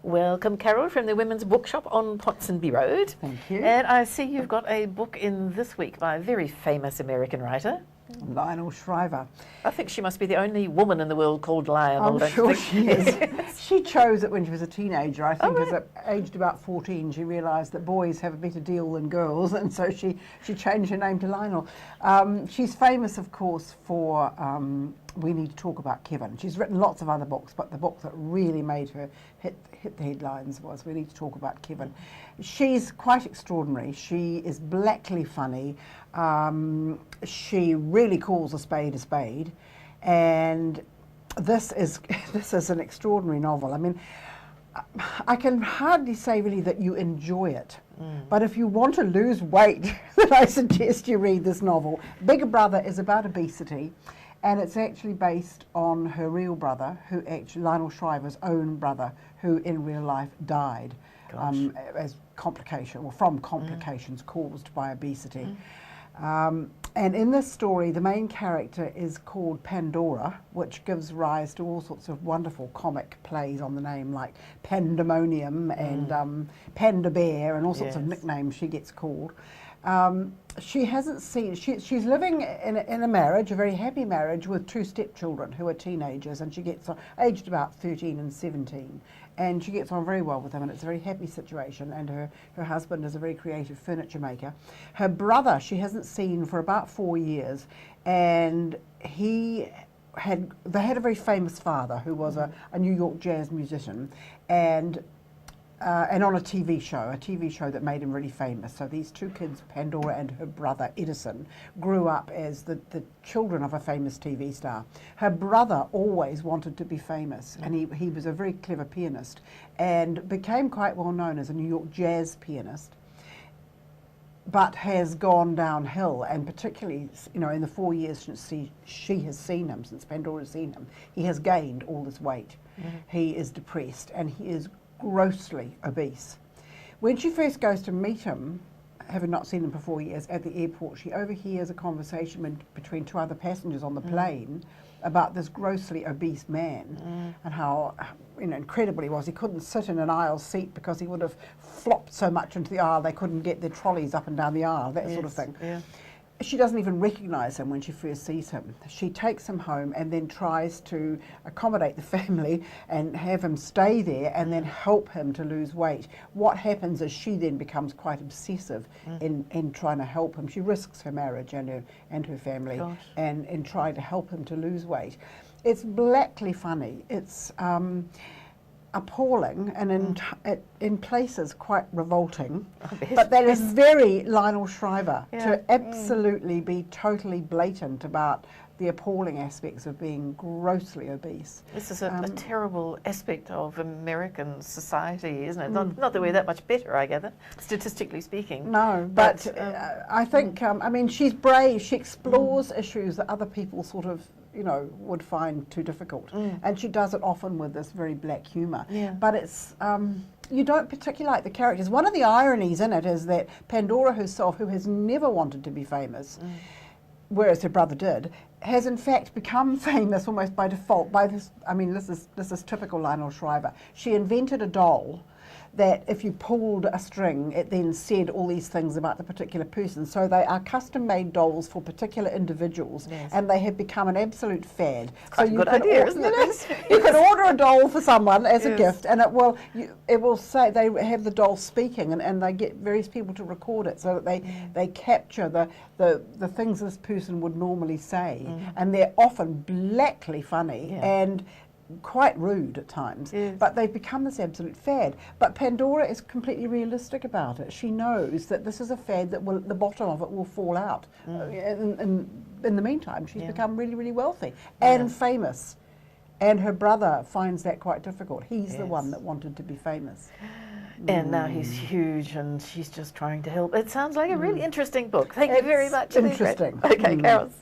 Welcome, Carole, from the Women's Bookshop on Ponsonby Road. Thank you. And I see you've got a book in this week by a very famous American writer. Lionel Shriver. I think she must be the only woman in the world called Lionel. I'm sure she is. She chose it when she was a teenager. I think right. aged about 14, she realised that boys have a better deal than girls, and so she changed her name to Lionel. She's famous, of course, for We Need to Talk About Kevin. She's written lots of other books, but the book that really made her hit the headlines was We Need to Talk About Kevin. She's quite extraordinary. She is blackly funny. She really calls a spade, and this is an extraordinary novel. I mean, I can hardly say really that you enjoy it, but if you want to lose weight, then I suggest you read this novel. Big Brother is about obesity, and it's actually based on her real brother, Lionel Shriver's own brother, who in real life died as from complications caused by obesity. And in this story, the main character is called Pandora, which gives rise to all sorts of wonderful comic plays on the name, like Pandemonium and Panda Bear, and all sorts of nicknames she gets called. She hasn't seen, she's living in a marriage, a very happy marriage, with two stepchildren who are teenagers, and she gets aged about 13 and 17. And she gets on very well with them, and it's a very happy situation, and her husband is a very creative furniture maker. Her brother she hasn't seen for about 4 years, and they had a very famous father who was a New York jazz musician, and on a TV show that made him really famous. So these two kids, Pandora and her brother Edison, grew up as the children of a famous TV star. Her brother always wanted to be famous, and he was a very clever pianist and became quite well known as a New York jazz pianist, but has gone downhill, and particularly, in the 4 years since she has seen him, since Pandora has seen him, he has gained all this weight. He is depressed, and he is grossly obese. When she first goes to meet him, having not seen him for 4 years, at the airport, she overhears a conversation between two other passengers on the plane about this grossly obese man and how incredible he was. He couldn't sit in an aisle seat because he would have flopped so much into the aisle they couldn't get their trolleys up and down the aisle, that sort of thing. Yeah. She doesn't even recognise him when she first sees him. She takes him home and then tries to accommodate the family and have him stay there and then help him to lose weight. What happens is she then becomes quite obsessive in trying to help him. She risks her marriage and her family and in trying to help him to lose weight. It's blackly funny. It's appalling and in places quite revolting, but that is very Lionel Shriver, to absolutely be totally blatant about the appalling aspects of being grossly obese. This is a terrible aspect of American society, isn't it? Not that we're that much better, I gather, statistically speaking. No, but I think, she's brave. She explores issues that other people sort of would find too difficult. And she does it often with this very black humour. Yeah. But it's, you don't particularly like the characters. One of the ironies in it is that Pandora herself, who has never wanted to be famous, whereas her brother did, has in fact become famous almost by default by this, this is typical Lionel Shriver. She invented a doll that if you pulled a string, it then said all these things about the particular person. So they are custom-made dolls for particular individuals, and they have become an absolute fad. Quite a good idea, isn't it? You can order a doll for someone as a gift, and it will say, they have the doll speaking, and they get various people to record it so that they capture the things this person would normally say, and they're often blackly funny and quite rude at times, but they've become this absolute fad. But Pandora is completely realistic about it. She knows that this is a fad that the bottom of it will fall out. In the meantime, she's become really, really wealthy and famous. And her brother finds that quite difficult. He's the one that wanted to be famous. And now he's huge, and she's just trying to help. It sounds like a really interesting book. Thank you very much. Interesting. Okay, Carole.